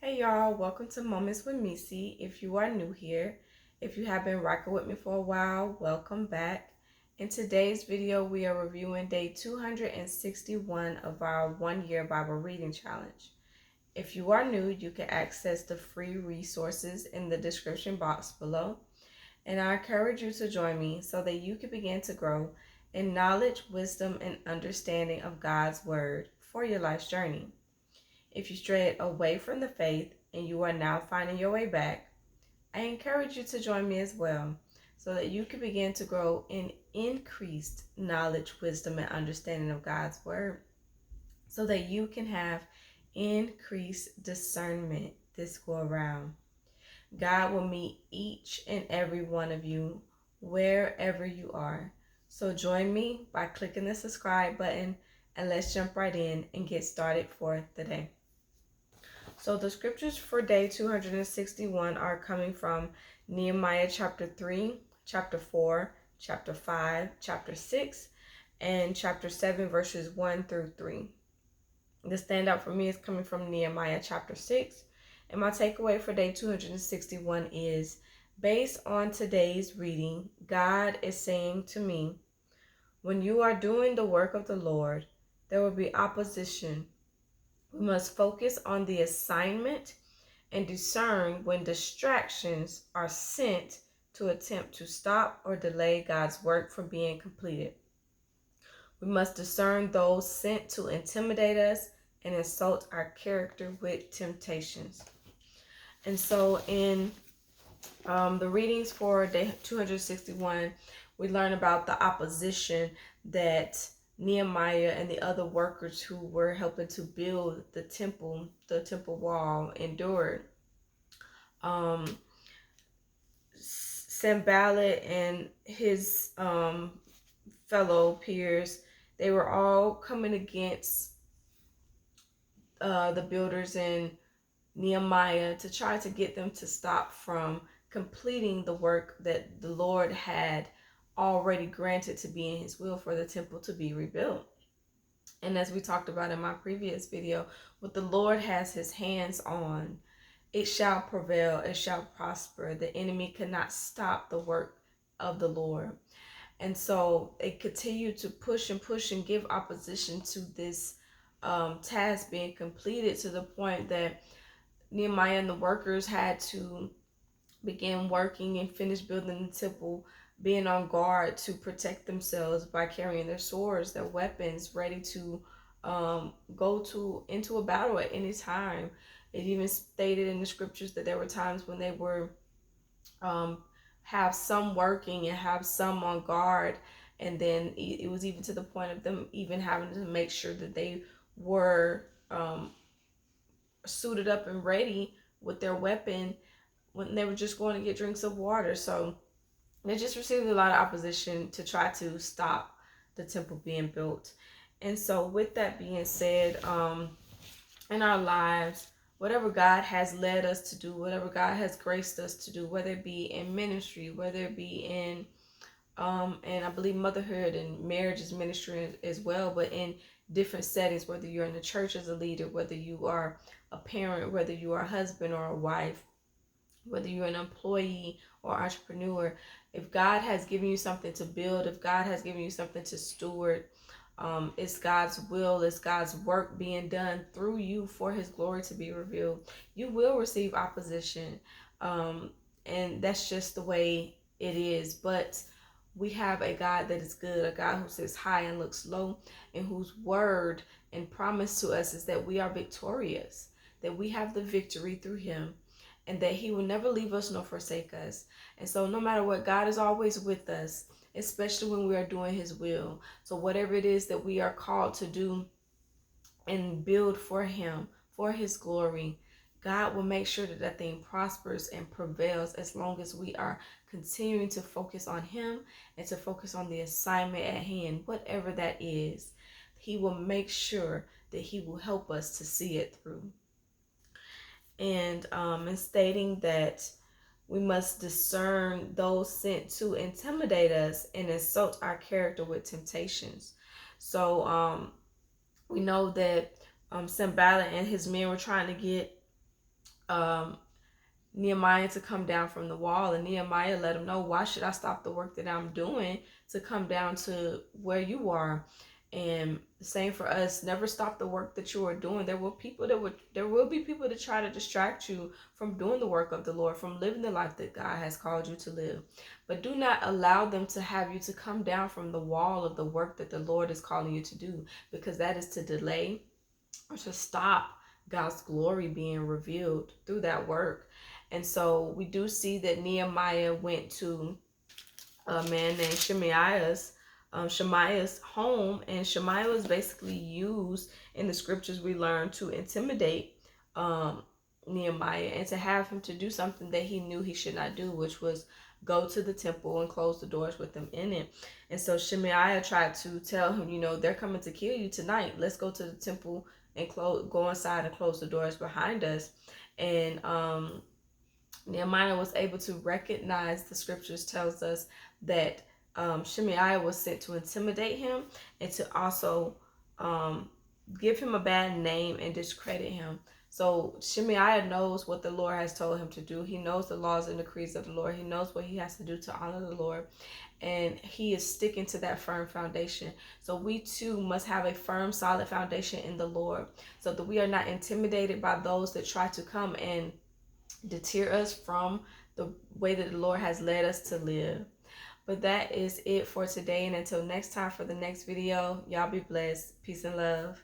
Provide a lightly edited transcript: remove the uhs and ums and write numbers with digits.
Hey y'all, welcome to Moments with Missy. If you are new here, if you have been rocking with me for a while, welcome back. In today's video, we are reviewing day 261 of our 1-year Bible reading challenge. If you are new, you can access the free resources in the description box below. And I encourage you to join me so that you can begin to grow in knowledge, wisdom, and understanding of God's Word for your life's journey. If you strayed away from the faith and you are now finding your way back, I encourage you to join me as well so that you can begin to grow in increased knowledge, wisdom, and understanding of God's Word so that you can have increased discernment this go around. God will meet each and every one of you wherever you are. So join me by clicking the subscribe button and let's jump right in and get started for the day. So the scriptures for day 261 are coming from Nehemiah chapter 3, chapter 4, chapter 5, chapter 6, and chapter 7, verses 1 through 3. The standout for me is coming from Nehemiah chapter 6. And my takeaway for day 261 is, based on today's reading, God is saying to me, when you are doing the work of the Lord, there will be opposition. We must focus on the assignment and discern when distractions are sent to attempt to stop or delay God's work from being completed. We must discern those sent to intimidate us and insult our character with temptations. And so in the readings for day 261, we learn about the opposition that Nehemiah and the other workers who were helping to build the temple wall endured. Sanballat and his fellow peers, they were all coming against the builders in Nehemiah to try to get them to stop from completing the work that the Lord had already granted to be in his will for the temple to be rebuilt. And as we talked about in my previous video, what the Lord has his hands on, it shall prevail, it shall prosper. The enemy cannot stop the work of the Lord. And so they continue to push and give opposition to this task being completed, to the point that Nehemiah and the workers had to begin working and finish building the temple, being on guard to protect themselves by carrying their swords, their weapons, ready to go into a battle at any time. It even stated in the scriptures that there were times when they were have some working and have some on guard, and then it was even to the point of them even having to make sure that they were suited up and ready with their weapon when they were just going to get drinks of water. So they just received a lot of opposition to try to stop the temple being built. And so with that being said, in our lives, whatever God has led us to do, whatever God has graced us to do, whether it be in ministry, whether it be in and I believe motherhood and marriage is ministry as well, but in different settings, whether you're in the church as a leader, whether you are a parent, whether you are a husband or a wife, whether you're an employee or entrepreneur, if God has given you something to build, if God has given you something to steward, it's God's will, it's God's work being done through you for his glory to be revealed. You will receive opposition, and that's just the way it is. But we have a God that is good, a God who sits high and looks low, and whose word and promise to us is that we are victorious, that we have the victory through him, and that he will never leave us nor forsake us. And so no matter what, God is always with us, especially when we are doing his will. So whatever it is that we are called to do and build for him, for his glory, God will make sure that that thing prospers and prevails as long as we are continuing to focus on him and to focus on the assignment at hand, whatever that is. He will make sure that he will help us to see it through. And in stating that we must discern those sent to intimidate us and insult our character with temptations. So we know that Sanballat and his men were trying to get um, Nehemiah to come down from the wall, and Nehemiah let him know, why should I stop the work that I'm doing to come down to where you are? And the same for us, never stop the work that you are doing. There will be people that try to distract you from doing the work of the Lord, from living the life that God has called you to live. But do not allow them to have you to come down from the wall of the work that the Lord is calling you to do, because that is to delay or to stop God's glory being revealed through that work. And so we do see that Nehemiah went to a man named Shemaiah's home, and Shemaiah was basically used in the scriptures we learn to intimidate Nehemiah and to have him to do something that he knew he should not do, which was go to the temple and close the doors with them in it. And so Shemaiah tried to tell him, they're coming to kill you tonight. Let's go to the temple and go inside and close the doors behind us. And Nehemiah was able to recognize, the scriptures tells us that Shemaiah was sent to intimidate him and to also give him a bad name and discredit him. So Shemaiah knows what the Lord has told him to do. He knows the laws and decrees of the Lord. He knows what he has to do to honor the Lord. And he is sticking to that firm foundation. So we too must have a firm, solid foundation in the Lord, so that we are not intimidated by those that try to come and deter us from the way that the Lord has led us to live. But that is it for today. And until next time for the next video, y'all be blessed. Peace and love.